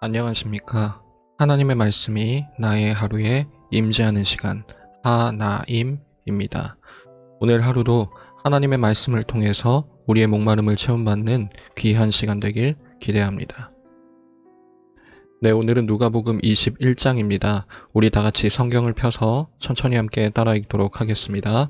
안녕하십니까. 하나님의 말씀이 나의 하루에 임재하는 시간, 하나임입니다. 오늘 하루도 하나님의 말씀을 통해서 우리의 목마름을 체험받는 귀한 시간 되길 기대합니다. 네, 오늘은 누가복음 21장입니다. 우리 다 같이 성경을 펴서 천천히 함께 따라 읽도록 하겠습니다.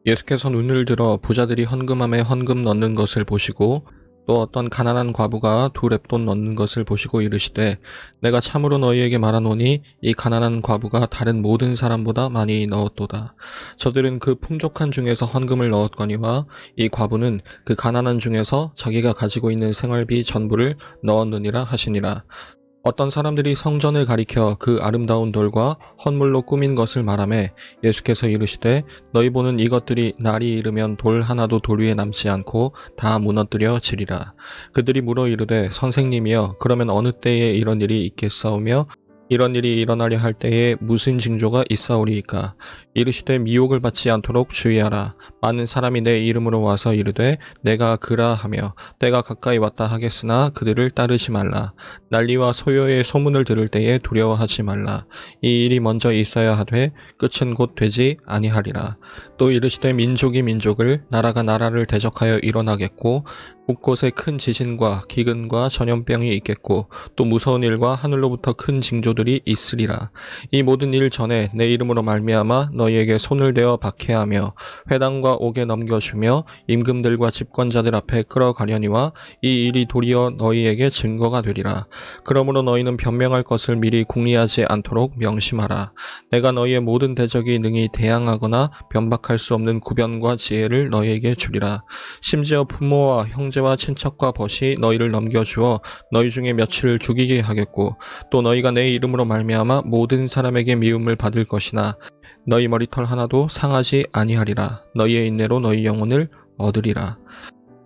예수께서 눈을 들어 부자들이 헌금함에 헌금 넣는 것을 보시고 또 어떤 가난한 과부가 2렙돈 넣는 것을 보시고 이르시되 내가 참으로 너희에게 말하노니 이 가난한 과부가 다른 모든 사람보다 많이 넣었도다. 저들은 그 풍족한 중에서 헌금을 넣었거니와 이 과부는 그 가난한 중에서 자기가 가지고 있는 생활비 전부를 넣었느니라 하시니라. 어떤 사람들이 성전을 가리켜 그 아름다운 돌과 헌물로 꾸민 것을 말하매 예수께서 이르시되 너희 보는 이것들이 날이 이르면 돌 하나도 돌 위에 남지 않고 다 무너뜨려지리라. 그들이 물어 이르되 선생님이여 그러면 어느 때에 이런 일이 있겠사오며 이런 일이 일어나려 할 때에 무슨 징조가 있사오리이까. 이르시되 미혹을 받지 않도록 주의하라. 많은 사람이 내 이름으로 와서 이르되 내가 그라 하며 때가 가까이 왔다 하겠으나 그들을 따르지 말라. 난리와 소요의 소문을 들을 때에 두려워하지 말라. 이 일이 먼저 있어야 하되 끝은 곧 되지 아니하리라. 또 이르시되 민족이 민족을 나라가 나라를 대적하여 일어나겠고 곳곳에 큰 지진과 기근과 전염병이 있겠고 또 무서운 일과 하늘로부터 큰 징조들이 있으리라. 이 모든 일 전에 내 이름으로 말미암아 너희에게 손을 대어 박해하며 회당과 옥에 넘겨주며 임금들과 집권자들 앞에 끌어가려니와 이 일이 도리어 너희에게 증거가 되리라. 그러므로 너희는 변명할 것을 미리 궁리하지 않도록 명심하라. 내가 너희의 모든 대적이 능히 대항하거나 변박할 수 없는 구변과 지혜를 너희에게 주리라. 심지어 부모와 형제와 친척과 벗이 너희를 넘겨주어 너희 중에 며칠을 죽이게 하겠고 또 너희가 내 이름으로 말미암아 모든 사람에게 미움을 받을 것이나 너희 머리털 하나도 상하지 아니하리라. 너희의 인내로 너희 영혼을 얻으리라.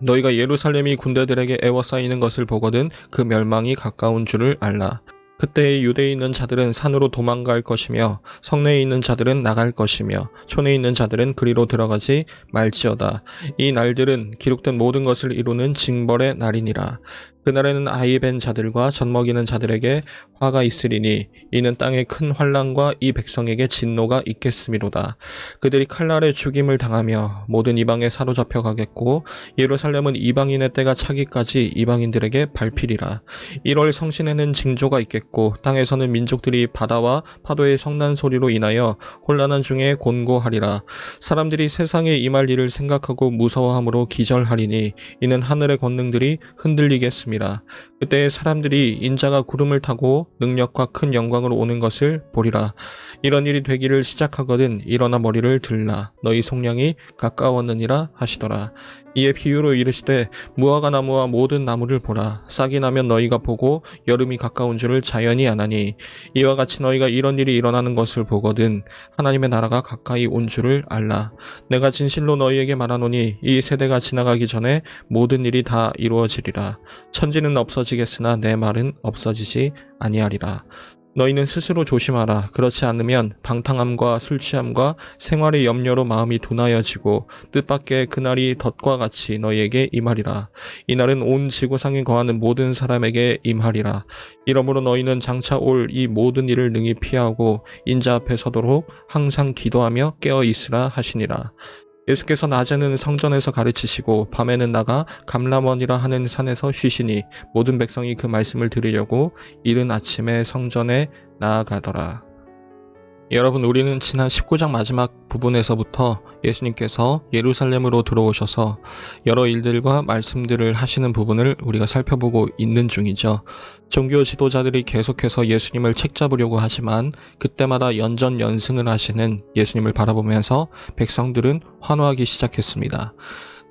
너희가 예루살렘이 군대들에게 애워싸이는 것을 보거든 그 멸망이 가까운 줄을 알라. 그때에 유대에 있는 자들은 산으로 도망갈 것이며 성내에 있는 자들은 나갈 것이며 촌에 있는 자들은 그리로 들어가지 말지어다. 이 날들은 기록된 모든 것을 이루는 징벌의 날이니라. 그날에는 아이 벤 자들과 젖먹이는 자들에게 화가 있으리니 이는 땅에 큰 환난과 이 백성에게 진노가 있겠음이로다. 그들이 칼날에 죽임을 당하며 모든 이방에 사로잡혀 가겠고 예루살렘은 이방인의 때가 차기까지 이방인들에게 밟히리라. 1월 성신에는 징조가 있겠고 땅에서는 민족들이 바다와 파도의 성난 소리로 인하여 혼란한 중에 곤고하리라. 사람들이 세상에 임할 일을 생각하고 무서워함으로 기절하리니 이는 하늘의 권능들이 흔들리겠습니다. 그때 사람들이 인자가 구름을 타고 능력과 큰 영광으로 오는 것을 보리라. 이런 일이 되기를 시작하거든 일어나 머리를 들라. 너희 속량이 가까웠느니라 하시더라. 이에 비유로 이르시되 무화과 나무와 모든 나무를 보라. 싹이 나면 너희가 보고 여름이 가까운 줄을 자연히 아나니 이와 같이 너희가 이런 일이 일어나는 것을 보거든 하나님의 나라가 가까이 온 줄을 알라. 내가 진실로 너희에게 말하노니 이 세대가 지나가기 전에 모든 일이 다 이루어지리라. 천지는 없어지겠으나 내 말은 없어지지 아니하리라. 너희는 스스로 조심하라. 그렇지 않으면 방탕함과 술취함과 생활의 염려로 마음이 둔하여지고 뜻밖의 그날이 덫과 같이 너희에게 임하리라. 이날은 온 지구상에 거하는 모든 사람에게 임하리라. 이러므로 너희는 장차 올 이 모든 일을 능히 피하고 인자 앞에 서도록 항상 기도하며 깨어 있으라 하시니라. 예수께서 낮에는 성전에서 가르치시고 밤에는 나가 감람원이라 하는 산에서 쉬시니 모든 백성이 그 말씀을 들으려고 이른 아침에 성전에 나아가더라. 여러분, 우리는 지난 19장 마지막 부분에서부터 예수님께서 예루살렘으로 들어오셔서 여러 일들과 말씀들을 하시는 부분을 우리가 살펴보고 있는 중이죠. 종교 지도자들이 계속해서 예수님을 책잡으려고 하지만 그때마다 연전연승을 하시는 예수님을 바라보면서 백성들은 환호하기 시작했습니다.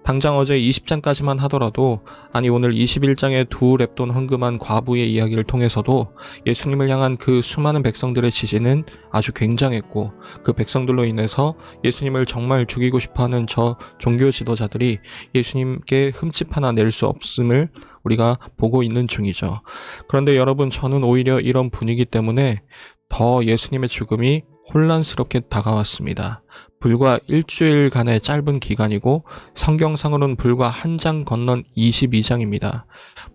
당장 어제 20장까지만 하더라도 아니 오늘 21장의 2렙돈 헌금한 과부의 이야기를 통해서도 예수님을 향한 그 수많은 백성들의 지지는 아주 굉장했고 그 백성들로 인해서 예수님을 정말 죽이고 싶어하는 저 종교 지도자들이 예수님께 흠집 하나 낼 수 없음을 우리가 보고 있는 중이죠. 그런데 여러분, 저는 오히려 이런 분위기 때문에 더 예수님의 죽음이 혼란스럽게 다가왔습니다. 불과 일주일간의 짧은 기간이고 성경상으로는 불과 한 장 건넌 22장입니다.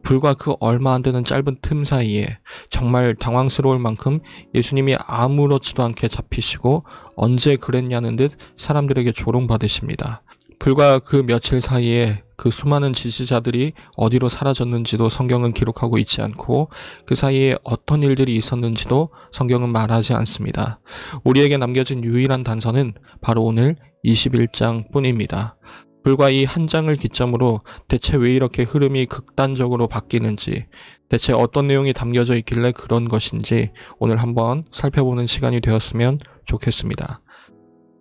불과 그 얼마 안 되는 짧은 틈 사이에 정말 당황스러울 만큼 예수님이 아무렇지도 않게 잡히시고 언제 그랬냐는 듯 사람들에게 조롱받으십니다. 불과 그 며칠 사이에 그 수많은 지지자들이 어디로 사라졌는지도 성경은 기록하고 있지 않고 그 사이에 어떤 일들이 있었는지도 성경은 말하지 않습니다. 우리에게 남겨진 유일한 단서는 바로 오늘 21장 뿐입니다. 불과 이 한 장을 기점으로 대체 왜 이렇게 흐름이 극단적으로 바뀌는지, 대체 어떤 내용이 담겨져 있길래 그런 것인지 오늘 한번 살펴보는 시간이 되었으면 좋겠습니다.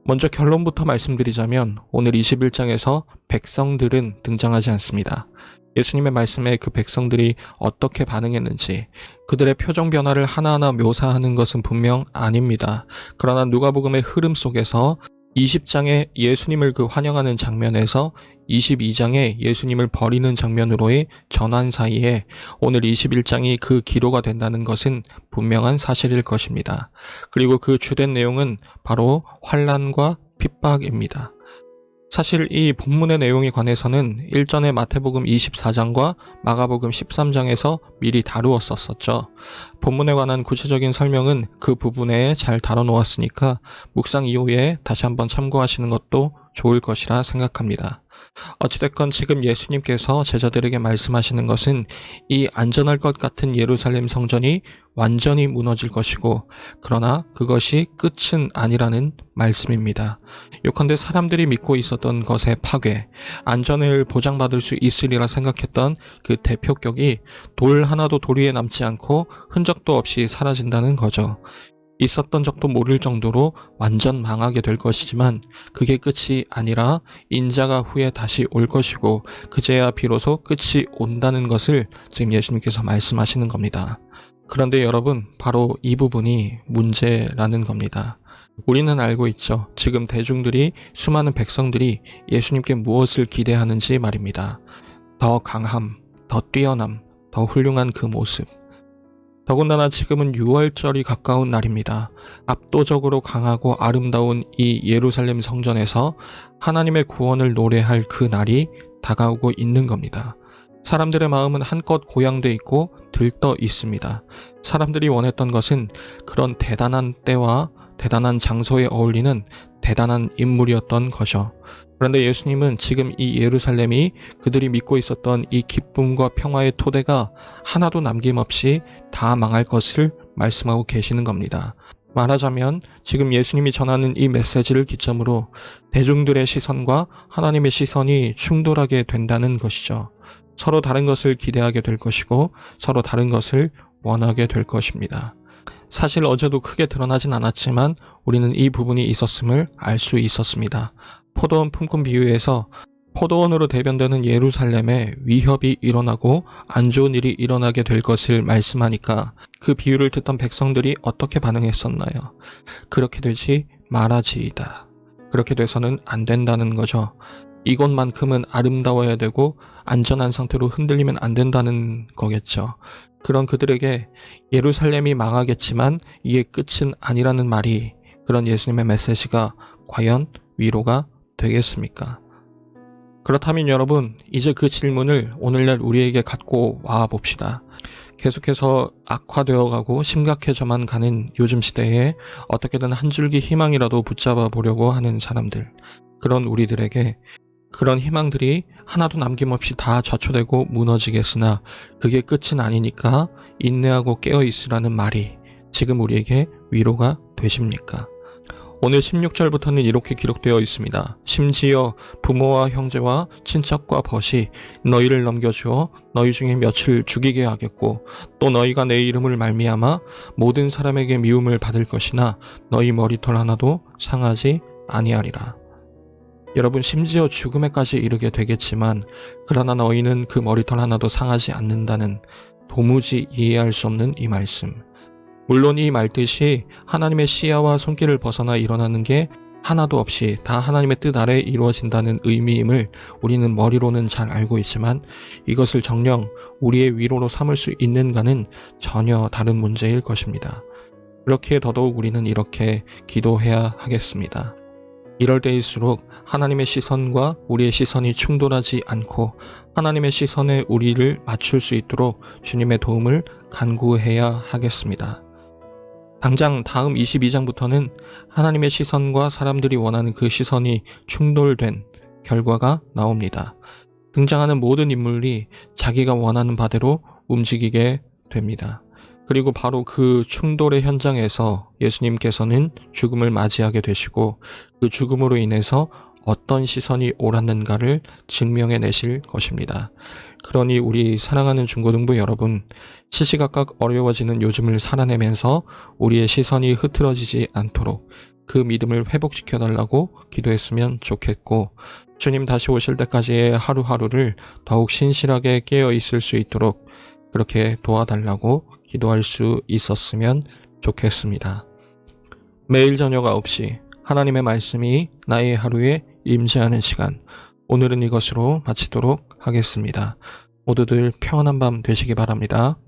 먼저 결론부터 말씀드리자면 오늘 21장에서 백성들은 등장하지 않습니다. 예수님의 말씀에 그 백성들이 어떻게 반응했는지 그들의 표정 변화를 하나하나 묘사하는 것은 분명 아닙니다. 그러나 누가복음의 흐름 속에서 20장에 예수님을 그 환영하는 장면에서 22장에 예수님을 버리는 장면으로의 전환 사이에 오늘 21장이 그 기로가 된다는 것은 분명한 사실일 것입니다. 그리고 그 주된 내용은 바로 환난과 핍박입니다. 사실 이 본문의 내용에 관해서는 일전에 마태복음 24장과 마가복음 13장에서 미리 다루었었죠. 본문에 관한 구체적인 설명은 그 부분에 잘 다뤄놓았으니까 묵상 이후에 다시 한번 참고하시는 것도 좋을 것이라 생각합니다. 어찌됐건 지금 예수님께서 제자들에게 말씀하시는 것은 이 안전할 것 같은 예루살렘 성전이 완전히 무너질 것이고 그러나 그것이 끝은 아니라는 말씀입니다. 요컨대 사람들이 믿고 있었던 것의 파괴, 안전을 보장받을 수 있으리라 생각했던 그 대표격이 돌 하나도 돌 위에 남지 않고 흔적도 없이 사라진다는 거죠. 있었던 적도 모를 정도로 완전 망하게 될 것이지만 그게 끝이 아니라 인자가 후에 다시 올 것이고 그제야 비로소 끝이 온다는 것을 지금 예수님께서 말씀하시는 겁니다. 그런데 여러분, 바로 이 부분이 문제라는 겁니다. 우리는 알고 있죠. 지금 대중들이, 수많은 백성들이 예수님께 무엇을 기대하는지 말입니다. 더 강함, 더 뛰어남, 더 훌륭한 그 모습. 더군다나 지금은 6월절이 가까운 날입니다. 압도적으로 강하고 아름다운 이 예루살렘 성전에서 하나님의 구원을 노래할 그 날이 다가오고 있는 겁니다. 사람들의 마음은 한껏 고양돼 있고 들떠 있습니다. 사람들이 원했던 것은 그런 대단한 때와 대단한 장소에 어울리는 대단한 인물이었던 거죠. 그런데 예수님은 지금 이 예루살렘이 그들이 믿고 있었던 이 기쁨과 평화의 토대가 하나도 남김없이 다 망할 것을 말씀하고 계시는 겁니다. 말하자면 지금 예수님이 전하는 이 메시지를 기점으로 대중들의 시선과 하나님의 시선이 충돌하게 된다는 것이죠. 서로 다른 것을 기대하게 될 것이고 서로 다른 것을 원하게 될 것입니다. 사실 어제도 크게 드러나진 않았지만 우리는 이 부분이 있었음을 알 수 있었습니다. 포도원 품꾼 비유에서 포도원으로 대변되는 예루살렘에 위협이 일어나고 안 좋은 일이 일어나게 될 것을 말씀하니까 그 비유를 듣던 백성들이 어떻게 반응했었나요? 그렇게 되지 말아지이다. 그렇게 돼서는 안 된다는 거죠. 이곳만큼은 아름다워야 되고 안전한 상태로 흔들리면 안 된다는 거겠죠. 그런 그들에게 예루살렘이 망하겠지만 이게 끝은 아니라는 말이, 그런 예수님의 메시지가 과연 위로가 되겠습니까? 그렇다면 여러분, 이제 그 질문을 오늘날 우리에게 갖고 와 봅시다. 계속해서 악화되어가고 심각해져만 가는 요즘 시대에 어떻게든 한 줄기 희망이라도 붙잡아 보려고 하는 사람들, 그런 우리들에게 그런 희망들이 하나도 남김없이 다 좌초되고 무너지겠으나 그게 끝은 아니니까 인내하고 깨어있으라는 말이 지금 우리에게 위로가 되십니까? 오늘 16절부터는 이렇게 기록되어 있습니다. 심지어 부모와 형제와 친척과 벗이 너희를 넘겨주어 너희 중에 며칠 죽이게 하겠고 또 너희가 내 이름을 말미암아 모든 사람에게 미움을 받을 것이나 너희 머리털 하나도 상하지 아니하리라. 여러분, 심지어 죽음에까지 이르게 되겠지만 그러나 너희는 그 머리털 하나도 상하지 않는다는 도무지 이해할 수 없는 이 말씀. 물론 이 말뜻이 하나님의 시야와 손길을 벗어나 일어나는 게 하나도 없이 다 하나님의 뜻 아래 이루어진다는 의미임을 우리는 머리로는 잘 알고 있지만 이것을 정녕 우리의 위로로 삼을 수 있는가는 전혀 다른 문제일 것입니다. 그렇기에 더더욱 우리는 이렇게 기도해야 하겠습니다. 이럴 때일수록 하나님의 시선과 우리의 시선이 충돌하지 않고 하나님의 시선에 우리를 맞출 수 있도록 주님의 도움을 간구해야 하겠습니다. 당장 다음 22장부터는 하나님의 시선과 사람들이 원하는 그 시선이 충돌된 결과가 나옵니다. 등장하는 모든 인물이 자기가 원하는 바대로 움직이게 됩니다. 그리고 바로 그 충돌의 현장에서 예수님께서는 죽음을 맞이하게 되시고 그 죽음으로 인해서 어떤 시선이 옳았는가를 증명해 내실 것입니다. 그러니 우리 사랑하는 중고등부 여러분, 시시각각 어려워지는 요즘을 살아내면서 우리의 시선이 흐트러지지 않도록 그 믿음을 회복시켜 달라고 기도했으면 좋겠고, 주님 다시 오실 때까지의 하루하루를 더욱 신실하게 깨어 있을 수 있도록 그렇게 도와달라고 기도할 수 있었으면 좋겠습니다. 매일 저녁 9시 하나님의 말씀이 나의 하루에 임재하는 시간, 오늘은 이것으로 마치도록 하겠습니다. 모두들 평안한 밤 되시기 바랍니다.